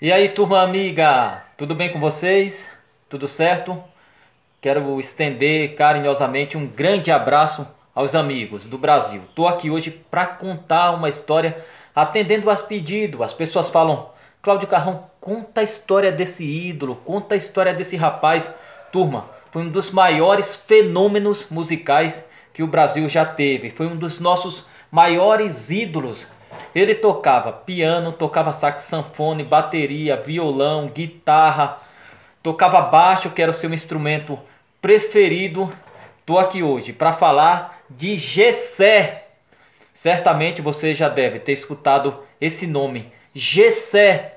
E aí, turma amiga, tudo bem com vocês? Tudo certo? Quero estender carinhosamente um grande abraço aos amigos do Brasil. Estou aqui hoje para contar uma história atendendo aos pedidos. As pessoas falam: Cláudio Carrão, conta a história desse ídolo, conta a história desse rapaz. Turma, foi um dos maiores fenômenos musicais que o Brasil já teve. Foi um dos nossos maiores ídolos. Ele tocava piano, tocava saxofone, bateria, violão, guitarra, tocava baixo, que era o seu instrumento preferido. Estou aqui hoje para falar de Gessé. Certamente você já deve ter escutado esse nome, Gessé.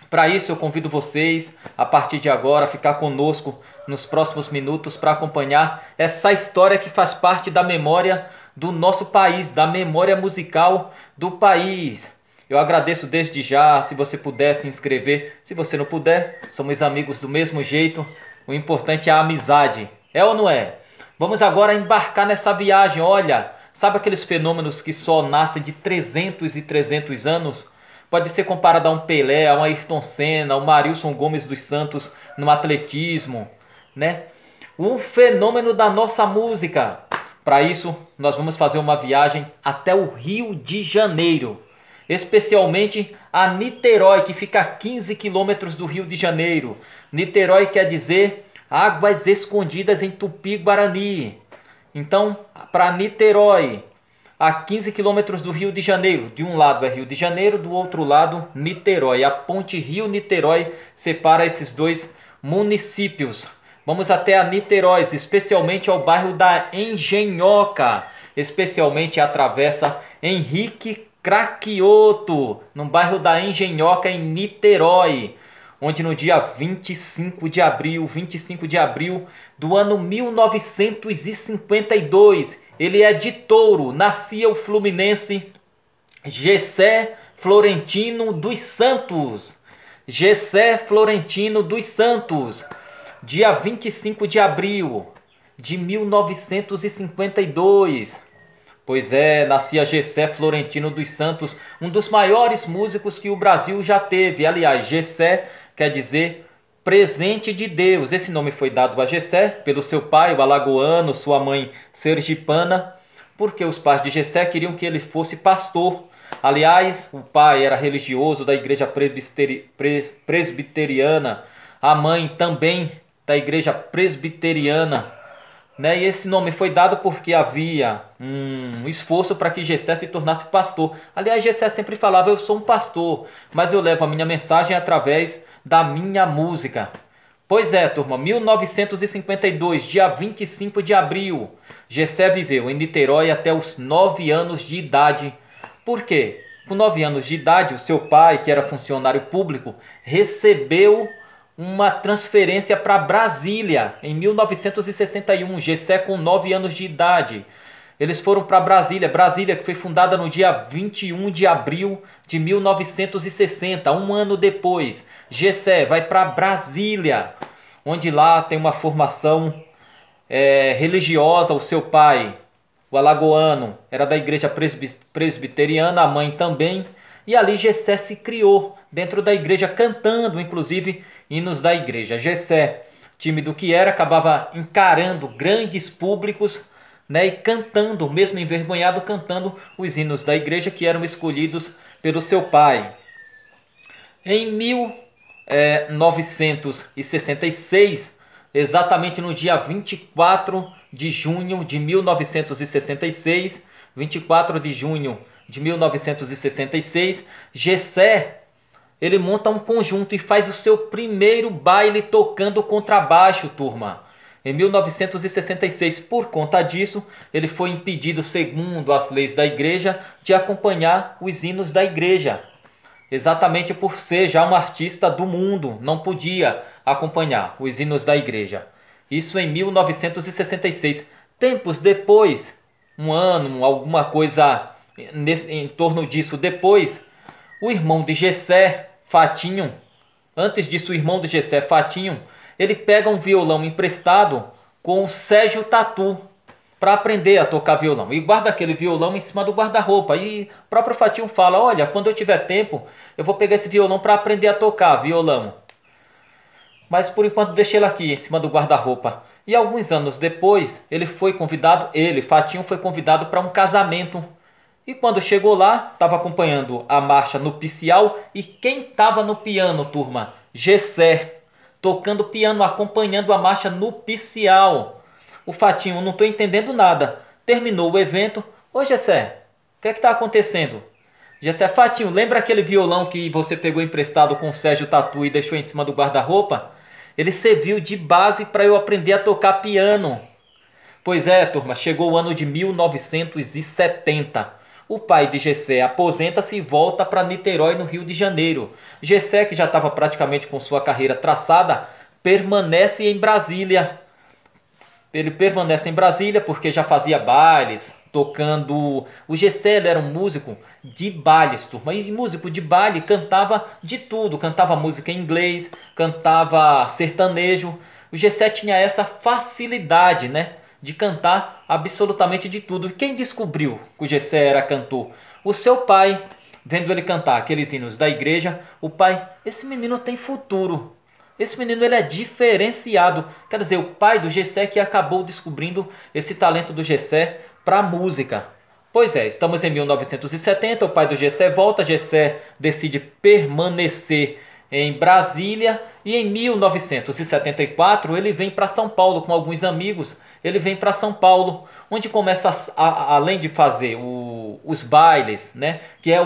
Para isso eu convido vocês a partir de agora a ficar conosco nos próximos minutos para acompanhar essa história que faz parte da memória do nosso país, da memória musical do país. Eu agradeço desde já. Se você puder se inscrever, se você não puder, somos amigos do mesmo jeito. O importante é a amizade, é ou não é? Vamos agora embarcar nessa viagem. Olha, sabe aqueles fenômenos que só nascem de 300 e 300 anos? Pode ser comparado a um Pelé, a um Ayrton Senna, a um Marilson Gomes dos Santos no atletismo, né? Um fenômeno da nossa música. Para isso, nós vamos fazer uma viagem até o Rio de Janeiro, especialmente a Niterói, que fica a 15 quilômetros do Rio de Janeiro. Niterói quer dizer águas escondidas em Tupi-Guarani. Então, para Niterói, a 15 quilômetros do Rio de Janeiro. De um lado é Rio de Janeiro, do outro lado Niterói. A ponte Rio-Niterói separa esses dois municípios. Vamos até a Niterói, especialmente ao bairro da Engenhoca, especialmente a travessa Henrique Craquioto, no bairro da Engenhoca, em Niterói, onde no dia 25 de abril do ano 1952, ele é de Touro, nascia o fluminense Gessé Florentino dos Santos. Gessé Florentino dos Santos, dia 25 de abril de 1952. Pois é, nascia Gessé Florentino dos Santos, um dos maiores músicos que o Brasil já teve. Aliás, Gessé quer dizer presente de Deus. Esse nome foi dado a Gessé pelo seu pai, o alagoano, sua mãe sergipana, porque os pais de Gessé queriam que ele fosse pastor. Aliás, o pai era religioso da igreja presbiteriana, a mãe também da igreja presbiteriana, né? E esse nome foi dado porque havia um esforço para que Gessé se tornasse pastor. Aliás, Gessé sempre falava: eu sou um pastor, mas eu levo a minha mensagem através da minha música. Pois é, turma, 1952, dia 25 de abril, Gessé viveu em Niterói até os 9 anos de idade. Por quê? Com 9 anos de idade, o seu pai, que era funcionário público, recebeu uma transferência para Brasília em 1961. Gessé com 9 anos de idade. Eles foram para Brasília. Brasília, que foi fundada no dia 21 de abril de 1960, um ano depois. Gessé vai para Brasília, onde lá tem uma formação religiosa. O seu pai, o alagoano, era da igreja presbiteriana, a mãe também. E ali Gessé se criou dentro da igreja, cantando inclusive hinos da igreja. Gessé, tímido que era, acabava encarando grandes públicos, né, e cantando, mesmo envergonhado, cantando os hinos da igreja que eram escolhidos pelo seu pai. Em 1966, exatamente no dia 24 de junho de 1966, 24 de junho de 1966, Gessé, ele monta um conjunto e faz o seu primeiro baile tocando contrabaixo, turma. Em 1966, por conta disso, ele foi impedido, segundo as leis da igreja, de acompanhar os hinos da igreja. Exatamente por ser já um artista do mundo, não podia acompanhar os hinos da igreja. Isso em 1966. Tempos depois, um ano, alguma coisa em torno disso depois, o irmão de Gessé, Fatinho, antes disso o irmão de Gessé, Fatinho, ele pega um violão emprestado com o Sérgio Tatu. para aprender a tocar violão. E guarda aquele violão em cima do guarda-roupa. E o próprio Fatinho fala, olha, quando eu tiver tempo, eu vou pegar esse violão para aprender a tocar violão. Mas por enquanto deixei ele aqui em cima do guarda-roupa. E alguns anos depois, Fatinho foi convidado para um casamento. E quando chegou lá, estava acompanhando a marcha nupcial. E quem estava no piano, turma? Gessé, tocando piano, acompanhando a marcha nupcial. O Fatinho, não estou entendendo nada. Terminou o evento. Ô Gessé, o que é que está acontecendo? Gessé, Fatinho, lembra aquele violão que você pegou emprestado com o Sérgio Tatu e deixou em cima do guarda-roupa? Ele serviu de base para eu aprender a tocar piano. Pois é, turma, chegou o ano de 1970. O pai de Gessé aposenta-se e volta para Niterói, no Rio de Janeiro. Gessé, que já estava praticamente com sua carreira traçada, permanece em Brasília. Ele permanece em Brasília porque já fazia bailes, tocando... O Gessé era um músico de bailes, turma. E músico de baile cantava de tudo. Cantava música em inglês, cantava sertanejo. O Gessé tinha essa facilidade, né, de cantar absolutamente de tudo. E quem descobriu que o Gessé era cantor? O seu pai, vendo ele cantar aqueles hinos da igreja. O pai, esse menino tem futuro. Esse menino ele é diferenciado. Quer dizer, o pai do Gessé que acabou descobrindo esse talento do Gessé para a música. Pois é, estamos em 1970, o pai do Gessé volta, Gessé decide permanecer em Brasília e em 1974 ele vem para São Paulo com alguns amigos. Ele vem para São Paulo, onde começa, além de fazer os bailes, né, que é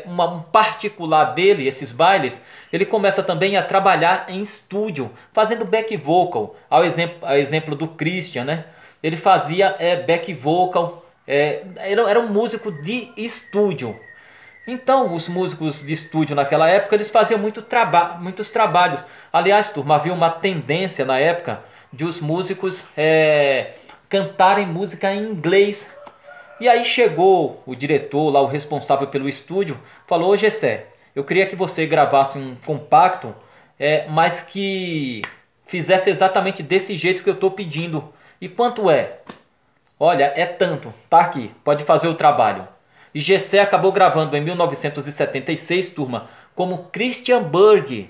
um particular dele, esses bailes, ele começa também a trabalhar em estúdio, fazendo back vocal, ao exemplo do Christian, né? Ele fazia back vocal, era um músico de estúdio. Então, os músicos de estúdio naquela época, eles faziam muitos trabalhos. Aliás, turma, havia uma tendência na época de os músicos cantarem música em inglês. E aí chegou o diretor lá, o responsável pelo estúdio, falou, ô Gessé, eu queria que você gravasse um compacto, mas que fizesse exatamente desse jeito que eu estou pedindo. E quanto é? Olha, é tanto, tá aqui, pode fazer o trabalho. E Gessé acabou gravando em 1976, turma, como Christian Berg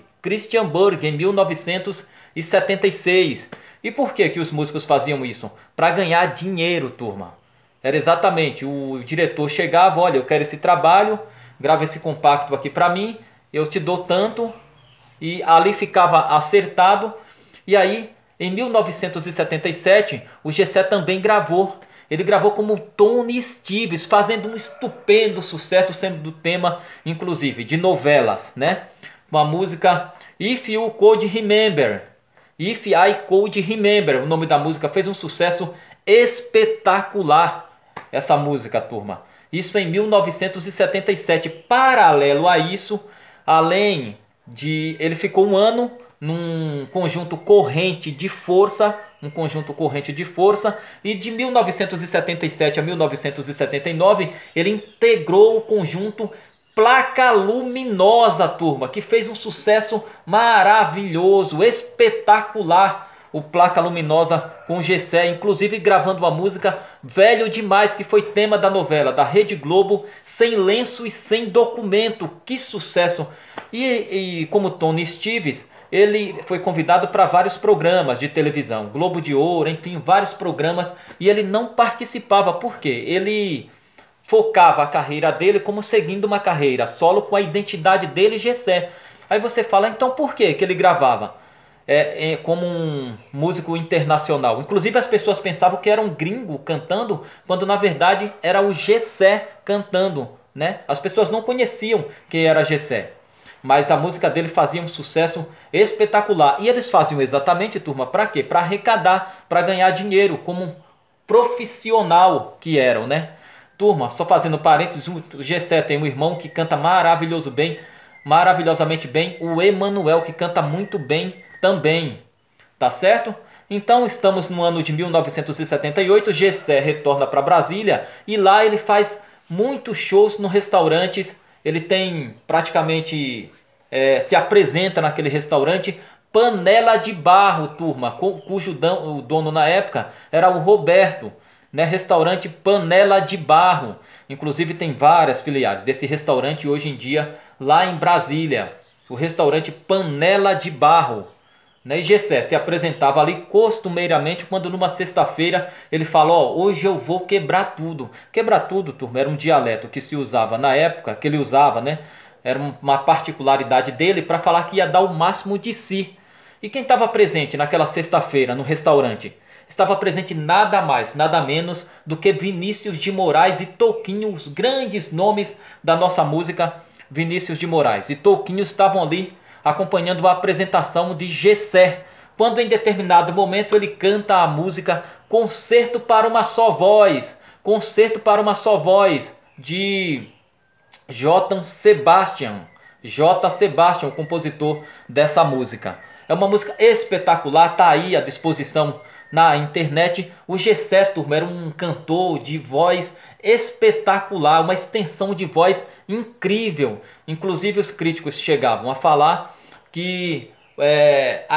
em 1976. E por que os músicos faziam isso? Para ganhar dinheiro, turma. Era exatamente, o diretor chegava, olha, eu quero esse trabalho, grava esse compacto aqui para mim, eu te dou tanto, e ali ficava acertado. E aí, em 1977, o Gessé também gravou. Ele gravou como Tony Stevens, fazendo um estupendo sucesso, sendo do tema, inclusive, de novelas, né? Uma música If You Could Remember. If I Could Remember, o nome da música, fez um sucesso espetacular. Essa música, turma. Isso em 1977. Paralelo a isso, além de... Ele ficou um ano num conjunto corrente de força, e de 1977 a 1979 ele integrou o conjunto Placa Luminosa, turma, que fez um sucesso maravilhoso, espetacular. O Placa Luminosa com Gessé, inclusive gravando uma música Velho Demais, que foi tema da novela da Rede Globo, Sem Lenço e Sem Documento. Que sucesso! E como Tony Stevens, ele foi convidado para vários programas de televisão, Globo de Ouro, enfim, vários programas, e ele não participava. Por quê? Ele focava a carreira dele como seguindo uma carreira solo com a identidade dele, Gessé. Aí você fala, então por que ele gravava como um músico internacional? Inclusive as pessoas pensavam que era um gringo cantando, quando na verdade era o Gessé cantando, né? As pessoas não conheciam quem era Gessé, mas a música dele fazia um sucesso espetacular. E eles faziam exatamente, turma, para quê? Para arrecadar, para ganhar dinheiro, como um profissional que eram, né? Turma, só fazendo parênteses, o Gessé tem um irmão que canta maravilhosamente bem, o Emanuel, que canta muito bem também, tá certo? Então estamos no ano de 1978, Gessé retorna para Brasília e lá ele faz muitos shows no restaurantes. Ele tem praticamente, se apresenta naquele restaurante Panela de Barro, turma, cujo o dono na época era o Roberto, né? Restaurante Panela de Barro. Inclusive tem várias filiais desse restaurante hoje em dia lá em Brasília. O restaurante Panela de Barro. Né? E Gessé se apresentava ali costumeiramente quando numa sexta-feira ele falou: ó, hoje eu vou quebrar tudo. Quebrar tudo, turma, era um dialeto que se usava na época, que ele usava, né? Era uma particularidade dele para falar que ia dar o máximo de si. E quem estava presente naquela sexta-feira no restaurante? Estava presente nada mais, nada menos do que Vinícius de Moraes e Toquinho, os grandes nomes da nossa música. Vinícius de Moraes e Toquinho estavam ali acompanhando a apresentação de Gessé, quando em determinado momento ele canta a música Concerto para uma Só Voz, Concerto para uma Só Voz, de J. Sebastian, o compositor dessa música. É uma música espetacular, tá aí à disposição na internet. O Gessé, turma, era um cantor de voz espetacular, uma extensão de voz incrível. Inclusive os críticos chegavam a falar que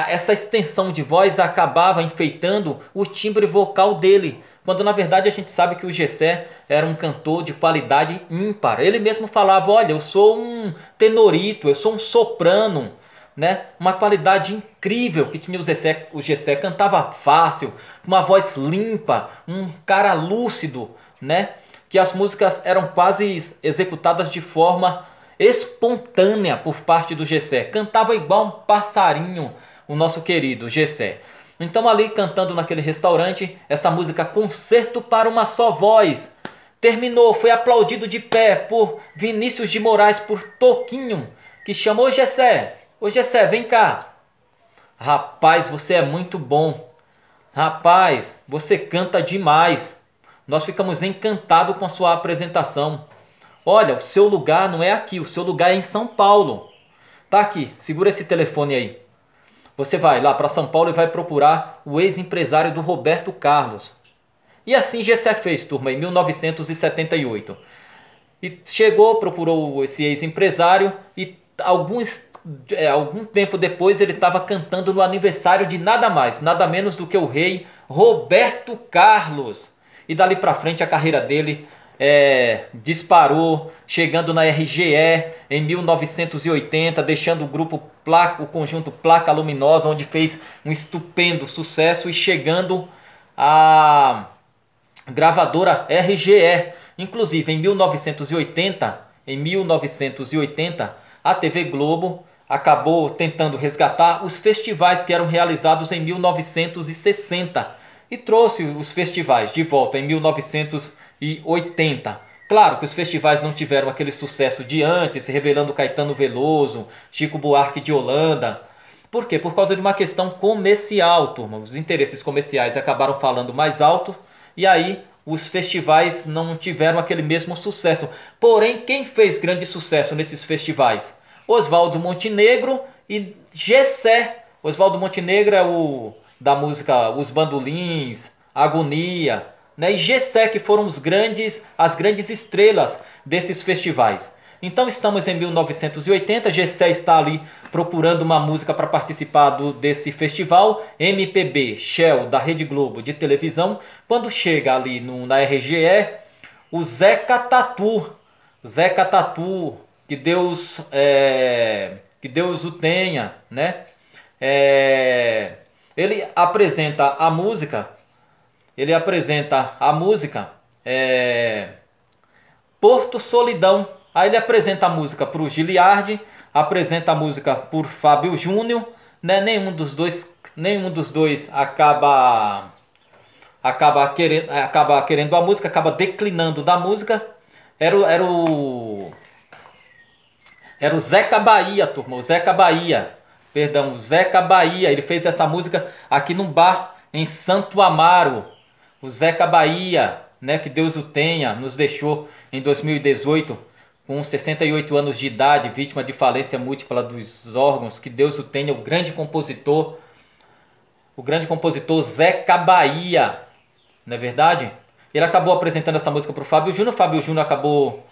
essa extensão de voz acabava enfeitando o timbre vocal dele, quando na verdade a gente sabe que o Gessé era um cantor de qualidade ímpar. Ele mesmo falava: olha, eu sou um tenorito, eu sou um soprano, né? Uma qualidade incrível que tinha o Gessé, cantava fácil, uma voz limpa, um cara lúcido, né? Que as músicas eram quase executadas de forma espontânea por parte do Gessé. Cantava igual um passarinho o nosso querido Gessé. Então ali cantando naquele restaurante, essa música Concerto para uma Só Voz, terminou, foi aplaudido de pé por Vinícius de Moraes, por Toquinho, que chamou Gessé. Ô Gessé, vem cá. Rapaz, você é muito bom. Rapaz, você canta demais. Nós ficamos encantados com a sua apresentação. Olha, o seu lugar não é aqui, o seu lugar é em São Paulo. Tá aqui, segura esse telefone aí. Você vai lá para São Paulo e vai procurar o ex-empresário do Roberto Carlos. E assim Gessé fez, turma, em 1978. E chegou, procurou esse ex-empresário e algum tempo depois ele estava cantando no aniversário de nada mais, nada menos do que o rei Roberto Carlos. E dali para frente a carreira dele disparou, chegando na RGE em 1980, deixando o grupo o conjunto Placa Luminosa, onde fez um estupendo sucesso, e chegando à gravadora RGE. Inclusive em 1980, a TV Globo acabou tentando resgatar os festivais que eram realizados em 1960 e trouxe os festivais de volta em 1980. Claro que os festivais não tiveram aquele sucesso de antes, revelando Caetano Veloso, Chico Buarque de Holanda. Por quê? Por causa de uma questão comercial, turma. Os interesses comerciais acabaram falando mais alto e aí os festivais não tiveram aquele mesmo sucesso. Porém, quem fez grande sucesso nesses festivais? Oswaldo Montenegro e Gessé. Oswaldo Montenegro é o da música Os Bandolins, Agonia, né? E Gessé, que foram as grandes estrelas desses festivais. Então estamos em 1980, Gessé está ali procurando uma música para participar desse festival, MPB Shell da Rede Globo de televisão, quando chega ali na RGE, o Zeca Tatu, que Deus o tenha, né? Ele apresenta a música, Porto Solidão. Aí ele apresenta a música para o Giliardi, apresenta a música por Fábio Júnior, né? Nenhum dos dois acaba querendo a música, acaba declinando da música. Era o Zeca Bahia, turma, o Zeca Bahia. Ele fez essa música aqui num bar em Santo Amaro. O Zeca Bahia, né, que Deus o tenha, nos deixou em 2018 com 68 anos de idade, vítima de falência múltipla dos órgãos. Que Deus o tenha, o grande compositor Zeca Bahia, não é verdade? Ele acabou apresentando essa música para o Fábio Júnior. Fábio Júnior acabou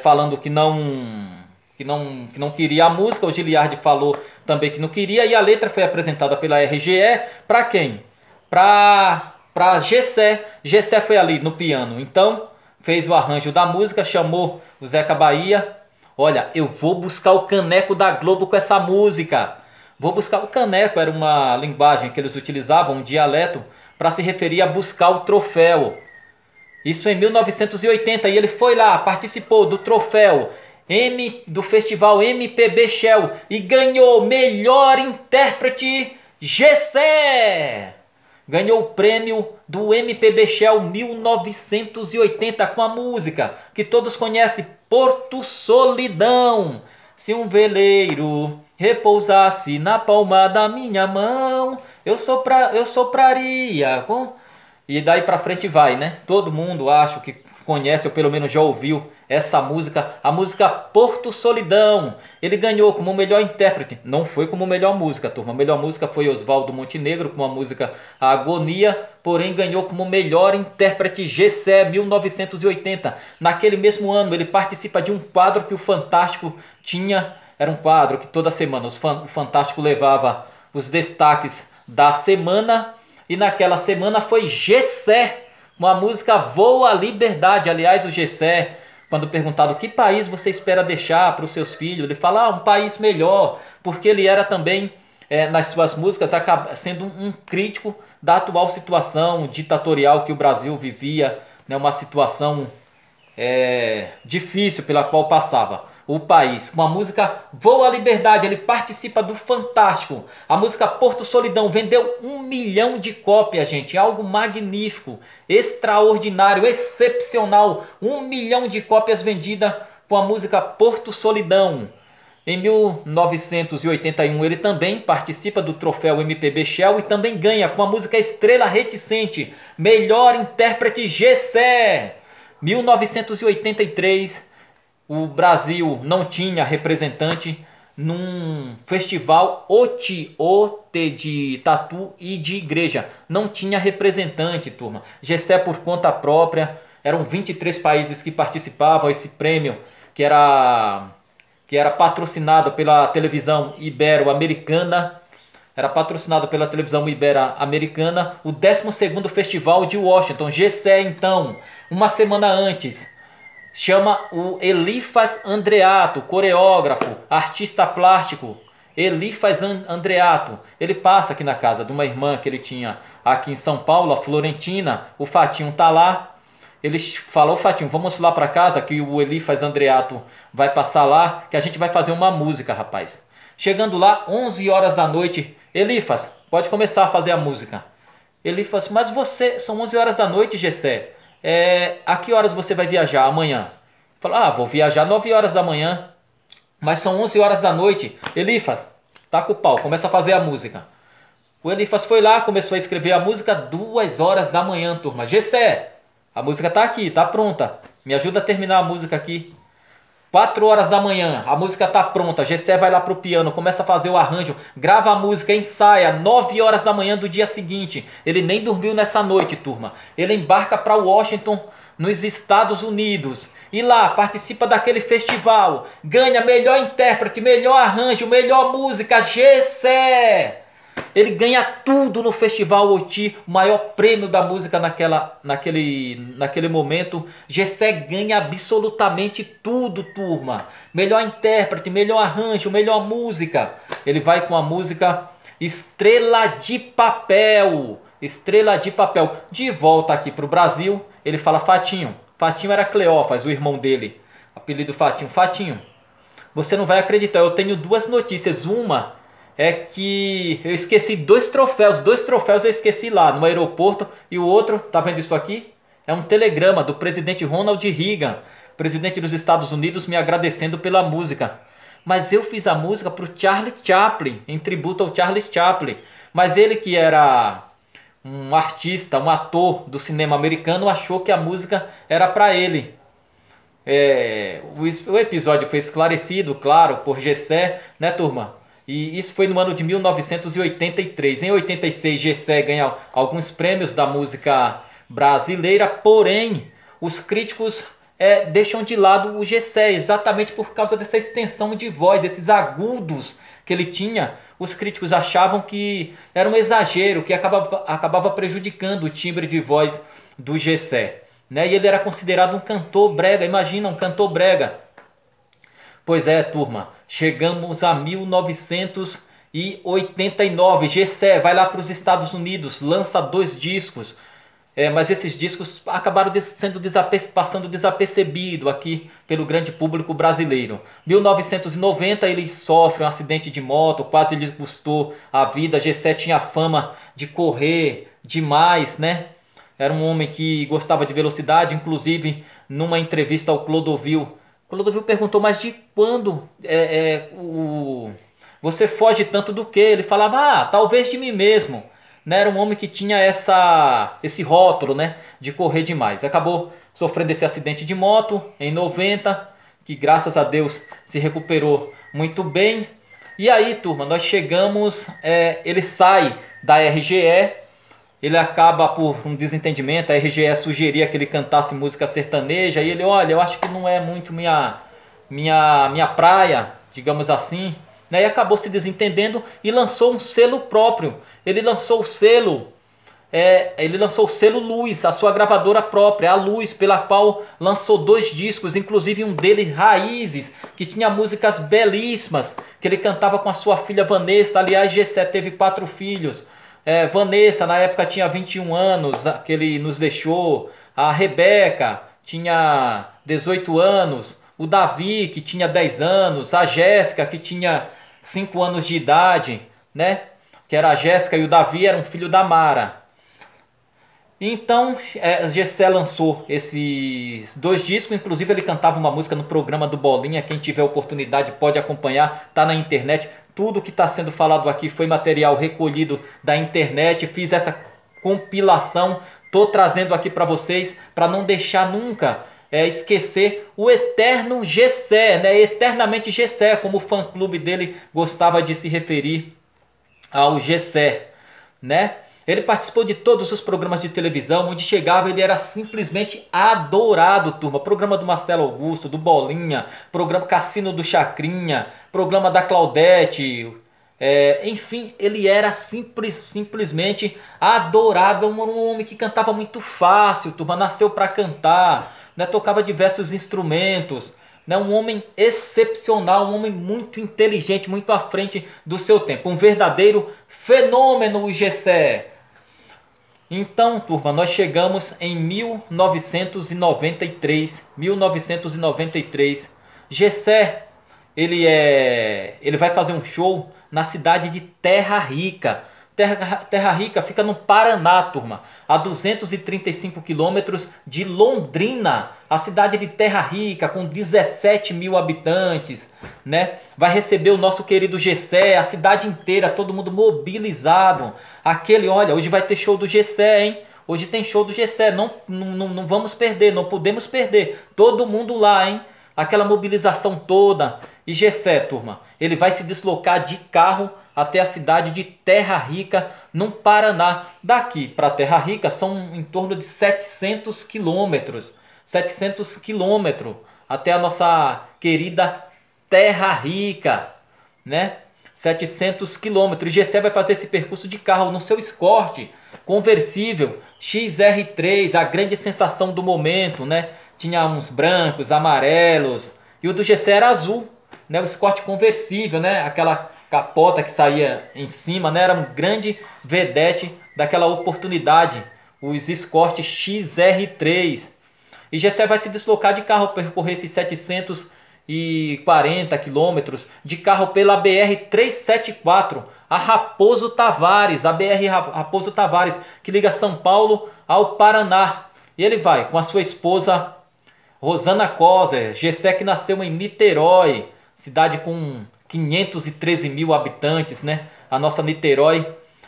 falando que não que não queria a música, o Giliardi falou também que não queria, e a letra foi apresentada pela RGE para quem? Para Gessé. Gessé foi ali no piano, então fez o arranjo da música, chamou o Zeca Bahia. Olha, eu vou buscar o caneco da Globo com essa música. Vou buscar o caneco, era uma linguagem que eles utilizavam, um dialeto, para se referir a buscar o troféu. Isso em 1980, e ele foi lá, participou do troféu do festival MPB Shell e ganhou melhor intérprete Gessé. Ganhou o prêmio do MPB Shell 1980 com a música que todos conhecem, Porto Solidão. Se um veleiro repousasse na palma da minha mão, eu sopraria com... E daí pra frente vai, né? Todo mundo acho que conhece ou pelo menos já ouviu essa música, a música Porto Solidão. Ele ganhou como melhor intérprete, não foi como melhor música, turma. A melhor música foi Oswaldo Montenegro com a música A Agonia, porém ganhou como melhor intérprete Gessé, 1980. Naquele mesmo ano ele participa de um quadro que o Fantástico tinha, era um quadro que toda semana o Fantástico levava os destaques da semana, e naquela semana foi Gessé, uma música Voa Liberdade. Aliás, o Gessé, quando perguntado que país você espera deixar para os seus filhos, ele fala um país melhor, porque ele era também, nas suas músicas, sendo um crítico da atual situação ditatorial que o Brasil vivia, né, uma situação difícil pela qual passava o país. Com a música Voa Liberdade, ele participa do Fantástico. A música Porto Solidão vendeu 1 milhão de cópias, gente. Algo magnífico, extraordinário, excepcional. 1 milhão de cópias vendidas com a música Porto Solidão. Em 1981 ele também participa do troféu MPB Shell e também ganha com a música Estrela Reticente, melhor intérprete Gessé. 1983 o Brasil não tinha representante num festival OTI de tatu e de igreja. Não tinha representante, turma. Gessé por conta própria. Eram 23 países que participavam. Esse prêmio que era patrocinado pela televisão ibero-americana. Era patrocinado pela televisão ibero-americana. O 12º Festival de Washington. Gessé, então, uma semana antes, chama o Elifas Andreato, coreógrafo, artista plástico. Elifas Andreato. Ele passa aqui na casa de uma irmã que ele tinha aqui em São Paulo, a Florentina. O Fatinho tá lá. Ele falou: Fatinho, vamos lá para casa que o Elifas Andreato vai passar lá, que a gente vai fazer uma música, rapaz. Chegando lá, 11 horas da noite, Elifas, pode começar a fazer a música. Elifas, mas são 11 horas da noite, Gessé. A que horas você vai viajar amanhã? Fala, vou viajar 9 horas da manhã. Mas são 11 horas da noite. Elifas, tá com o pau, começa a fazer a música. O Elifas foi lá, começou a escrever a música 2 horas da manhã, turma. Gessé, a música tá aqui, tá pronta. Me ajuda a terminar a música aqui. 4 horas da manhã, a música tá pronta. Gessé vai lá pro piano, começa a fazer o arranjo, grava a música, ensaia. 9 horas da manhã do dia seguinte. Ele nem dormiu nessa noite, turma. Ele embarca para Washington, nos Estados Unidos. E lá participa daquele festival. Ganha melhor intérprete, melhor arranjo, melhor música. Gessé! Ele ganha tudo no Festival OTI, o maior prêmio da música naquele momento. Gessé ganha absolutamente tudo, turma. Melhor intérprete, melhor arranjo, melhor música. Ele vai com a música Estrela de Papel. Estrela de Papel. De volta aqui para o Brasil, ele fala: Fatinho. Fatinho era Cleófas, o irmão dele. Apelido Fatinho. Fatinho, você não vai acreditar, eu tenho 2 notícias. Uma é que eu esqueci 2 troféus. 2 troféus eu esqueci lá no aeroporto. E o outro, tá vendo isso aqui? É um telegrama do presidente Ronald Reagan, presidente dos Estados Unidos, me agradecendo pela música. Mas eu fiz a música para o Charlie Chaplin, em tributo ao Charlie Chaplin. Mas ele, que era um artista, um ator do cinema americano, achou que a música era para ele. O episódio foi esclarecido, claro, por Gessé, né, turma? E isso foi no ano de 1983. Em 86, Gessé ganha alguns prêmios da música brasileira, porém, os críticos deixam de lado o Gessé, exatamente por causa dessa extensão de voz, esses agudos que ele tinha. Os críticos achavam que era um exagero, que acabava prejudicando o timbre de voz do Gessé, né? E ele era considerado um cantor brega, imagina, um cantor brega. Pois é, turma, chegamos a 1989, Gessé vai lá para os Estados Unidos, lança 2 discos, mas esses discos acabaram passando desapercebido aqui pelo grande público brasileiro. 1990 ele sofre um acidente de moto, quase lhe custou a vida. Gessé tinha fama de correr demais, né? Era um homem que gostava de velocidade, inclusive numa entrevista ao Clodovil perguntou, mas de quando você foge tanto do quê? Ele falava, talvez de mim mesmo. Né? Era um homem que tinha esse rótulo, né, de correr demais. Acabou sofrendo esse acidente de moto em 90, que graças a Deus se recuperou muito bem. E aí, turma, nós chegamos, ele sai da RGE, ele acaba por um desentendimento, a RGE sugeria que ele cantasse música sertaneja, e ele, olha, eu acho que não é muito minha praia, digamos assim, né? E acabou se desentendendo e lançou um selo próprio. Ele lançou o selo Luz, a sua gravadora própria, a Luz, pela qual lançou 2 discos, inclusive um deles, Raízes, que tinha músicas belíssimas, que ele cantava com a sua filha Vanessa. Aliás, Gessé teve 4 filhos. Vanessa, na época, tinha 21 anos, que ele nos deixou. A Rebeca tinha 18 anos. O Davi, que tinha 10 anos. A Jéssica, que tinha 5 anos de idade, né? Que era a Jéssica, e o Davi era um filho da Mara. Então, Gessé lançou esses 2 discos. Inclusive, ele cantava uma música no programa do Bolinha. Quem tiver oportunidade pode acompanhar, tá na internet. Tudo que está sendo falado aqui foi material recolhido da internet. Fiz essa compilação, tô trazendo aqui para vocês, para não deixar nunca esquecer o eterno Gessé, né? Eternamente Gessé, como o fã-clube dele gostava de se referir ao Gessé, né? Ele participou de todos os programas de televisão, onde chegava ele era simplesmente adorado, turma. Programa do Marcelo Augusto, do Bolinha, programa Cassino do Chacrinha, programa da Claudete, enfim, ele era simplesmente adorado. Um homem que cantava muito fácil, turma, nasceu para cantar, né? Tocava diversos instrumentos. Um homem excepcional, um homem muito inteligente, muito à frente do seu tempo. Um verdadeiro fenômeno, o Gessé. Então, turma, nós chegamos em 1993. Gessé, ele vai fazer um show na cidade de Terra Rica. Terra Rica fica no Paraná, turma, a 235 quilômetros de Londrina. A cidade de Terra Rica, com 17 mil habitantes, né? Vai receber o nosso querido Gessé, a cidade inteira, todo mundo mobilizado. Olha, hoje vai ter show do Gessé, hein? Hoje tem show do Gessé, não vamos perder, não podemos perder. Todo mundo lá, hein? Aquela mobilização toda. E Gessé, turma, ele vai se deslocar de carro até a cidade de Terra Rica, no Paraná. Daqui para Terra Rica são em torno de 700 quilômetros. 700 quilômetros até a nossa querida Terra Rica, né? 700 quilômetros. Gessé vai fazer esse percurso de carro no seu Escort conversível XR3, a grande sensação do momento, né? Tinha uns brancos, amarelos, e o do Gessé era azul, né? O Escort conversível, né? Aquela capota que saía em cima, né? Era um grande vedete daquela oportunidade, os Escort XR3. E Gessé vai se deslocar de carro, percorrer esses 740 quilômetros de carro pela BR-374, a Raposo Tavares, a BR Raposo Tavares, que liga São Paulo ao Paraná. E ele vai com a sua esposa Rosana Coser. Gessé, que nasceu em Niterói, cidade com 513 mil habitantes, né? A nossa Niterói.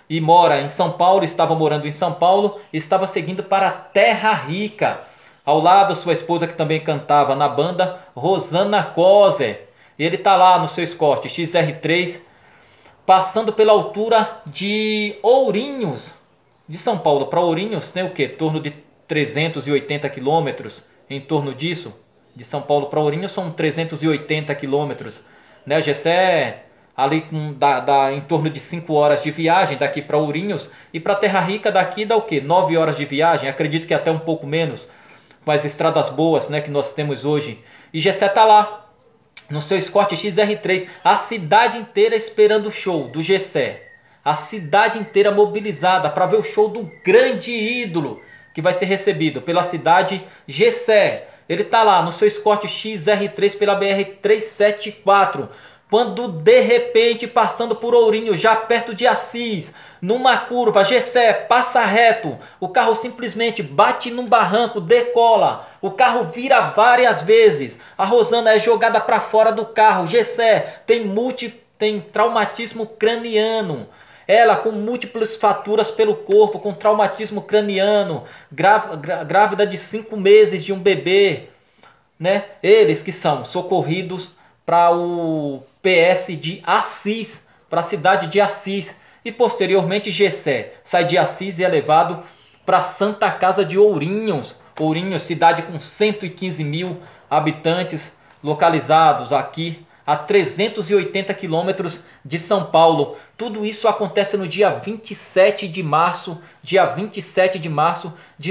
E mora em São Paulo, estava morando em São Paulo, e estava seguindo para Terra Rica. Ao lado, sua esposa, que também cantava na banda, Rosana Coser. E ele está lá no seu Escort XR3, passando pela altura de Ourinhos. De São Paulo para Ourinhos tem o quê? Em torno de 380 quilômetros, em torno disso. De São Paulo para Ourinhos são 380 quilômetros, né? Gessé ali dá em torno de 5 horas de viagem daqui para Ourinhos, e para Terra Rica daqui dá o quê? 9 horas de viagem, acredito que até um pouco menos, com as estradas boas, né, que nós temos hoje. E Gessé tá lá, no seu Escort XR3, a cidade inteira esperando o show do Gessé. A cidade inteira mobilizada para ver o show do grande ídolo que vai ser recebido pela cidade, Gessé. Ele tá lá no seu Escort XR3 pela BR-374, quando de repente, passando por Ourinhos, já perto de Assis, numa curva, Gessé passa reto, o carro simplesmente bate num barranco, decola, o carro vira várias vezes, a Rosana é jogada para fora do carro, Gessé tem traumatismo craniano. Ela com múltiplas fraturas pelo corpo, com traumatismo craniano, grávida de 5 meses de um bebê, né? Eles que são socorridos para o PS de Assis, para a cidade de Assis. E posteriormente Gessé sai de Assis e é levado para a Santa Casa de Ourinhos. Ourinhos, cidade com 115 mil habitantes, localizados aqui a 380 quilômetros de São Paulo. Tudo isso acontece no dia 27 de março, de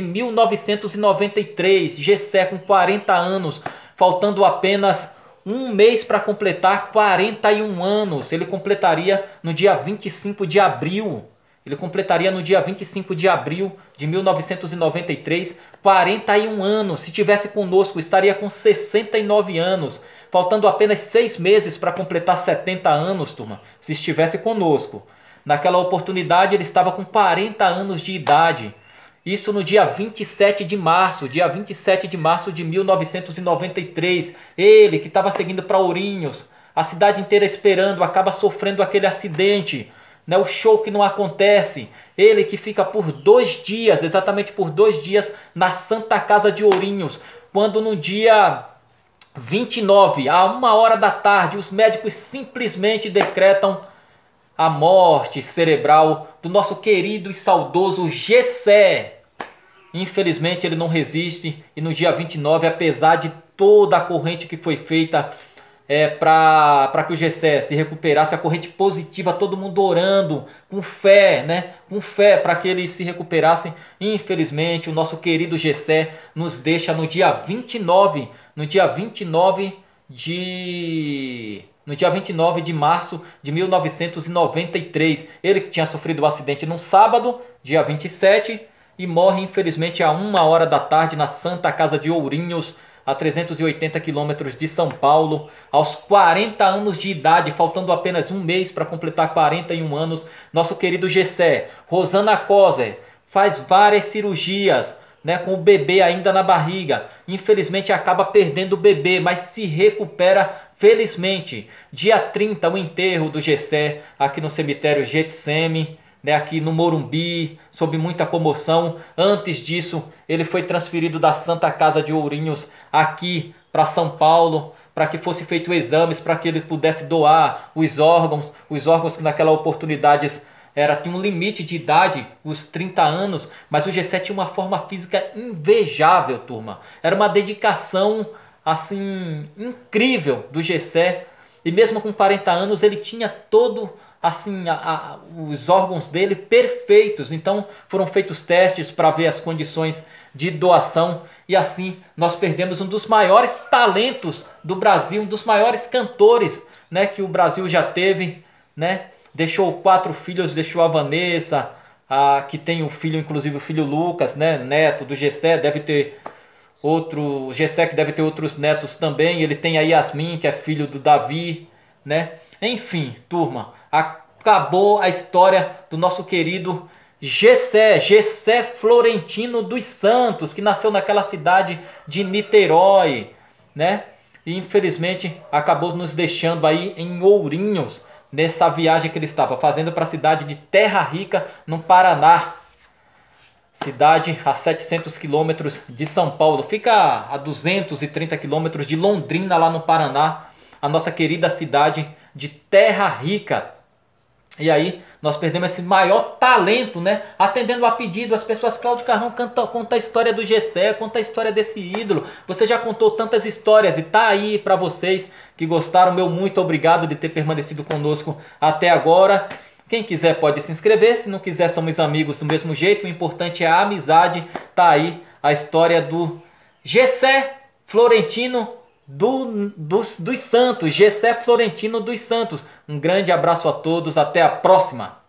1993. Gessé com 40 anos, faltando apenas um mês para completar 41 anos. Ele completaria no dia 25 de abril. Ele completaria no dia 25 de abril de 1993, 41 anos. Se tivesse conosco, estaria com 69 anos. Faltando apenas 6 meses para completar 70 anos, turma. Se estivesse conosco. Naquela oportunidade, ele estava com 40 anos de idade. Isso no dia 27 de março, de 1993. Ele que estava seguindo para Ourinhos, a cidade inteira esperando, acaba sofrendo aquele acidente, né? O show que não acontece. Ele que fica por 2 dias, exatamente por 2 dias, na Santa Casa de Ourinhos. Quando no dia 29, a 1 hora da tarde, os médicos simplesmente decretam a morte cerebral do nosso querido e saudoso Gessé. Infelizmente ele não resiste, e no dia 29, apesar de toda a corrente que foi feita para que o Gessé se recuperasse, a corrente positiva, todo mundo orando, com fé, né? Com fé para que ele se recuperasse. Infelizmente o nosso querido Gessé nos deixa no dia 29 de março de 1993. Ele que tinha sofrido o acidente no sábado, dia 27, e morre infelizmente a 1 hora da tarde na Santa Casa de Ourinhos, a 380 quilômetros de São Paulo, aos 40 anos de idade, faltando apenas um mês para completar 41 anos. Nosso querido Gessé. Rosana Koser faz várias cirurgias, né, com o bebê ainda na barriga. Infelizmente acaba perdendo o bebê, mas se recupera felizmente. Dia 30, o enterro do Gessé aqui no cemitério Getseme, né, aqui no Morumbi, sob muita comoção. Antes disso, ele foi transferido da Santa Casa de Ourinhos aqui para São Paulo, para que fosse feito exames, para que ele pudesse doar os órgãos que naquela oportunidade tinha um limite de idade, os 30 anos, mas o Gessé tinha uma forma física invejável, turma. Era uma dedicação assim incrível do Gessé, e mesmo com 40 anos ele tinha todo assim os órgãos dele perfeitos. Então foram feitos testes para ver as condições de doação, e assim nós perdemos um dos maiores talentos do Brasil, um dos maiores cantores, né, que o Brasil já teve, né? Deixou 4 filhos, deixou a Vanessa, que tem um filho, inclusive o filho Lucas, né, neto do Gessé. Deve ter outro, o Gessé que deve ter outros netos também. Ele tem a Yasmin, que é filho do Davi, né? Enfim, turma, acabou a história do nosso querido Gessé Florentino dos Santos, que nasceu naquela cidade de Niterói, né? E infelizmente acabou nos deixando aí em Ourinhos, nessa viagem que ele estava fazendo para a cidade de Terra Rica, no Paraná. Cidade a 700 quilômetros de São Paulo. Fica a 230 quilômetros de Londrina, lá no Paraná. A nossa querida cidade de Terra Rica. E aí nós perdemos esse maior talento, né? Atendendo a pedido, as pessoas, Cláudio Carrão conta a história do Gessé, conta a história desse ídolo. Você já contou tantas histórias e tá aí para vocês que gostaram. Meu muito obrigado de ter permanecido conosco até agora. Quem quiser pode se inscrever, se não quiser somos amigos do mesmo jeito. O importante é a amizade. Tá aí a história do Gessé Florentino dos Santos, Gessé Florentino dos Santos. Um grande abraço a todos, até a próxima!